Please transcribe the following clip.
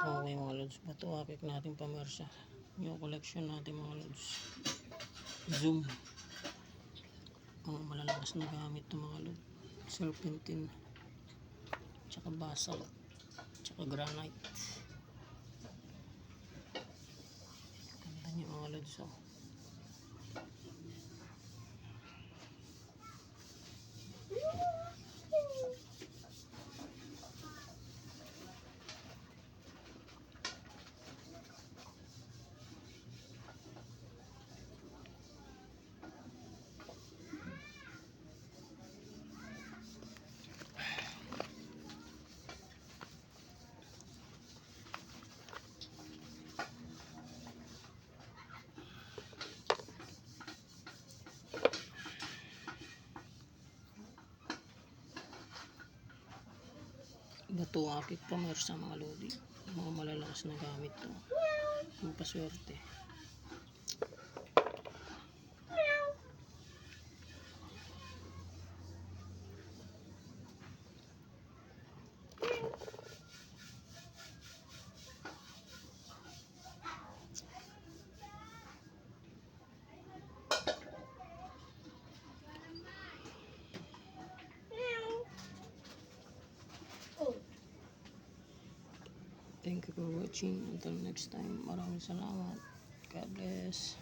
Okay mga lods, bato akik natin pamersa. Yung collection natin mga lods. Zoom. Mga malalakas na gamit ito mga lods. Serpentine. Tsaka basalt. Tsaka granite. Ganda niya mga lods. Oh. Bato akik pamersa mga lodi. Mga malalakas na gamit to. Yung paswerte. Thank you for watching. Until next time, maraming salamat. God bless.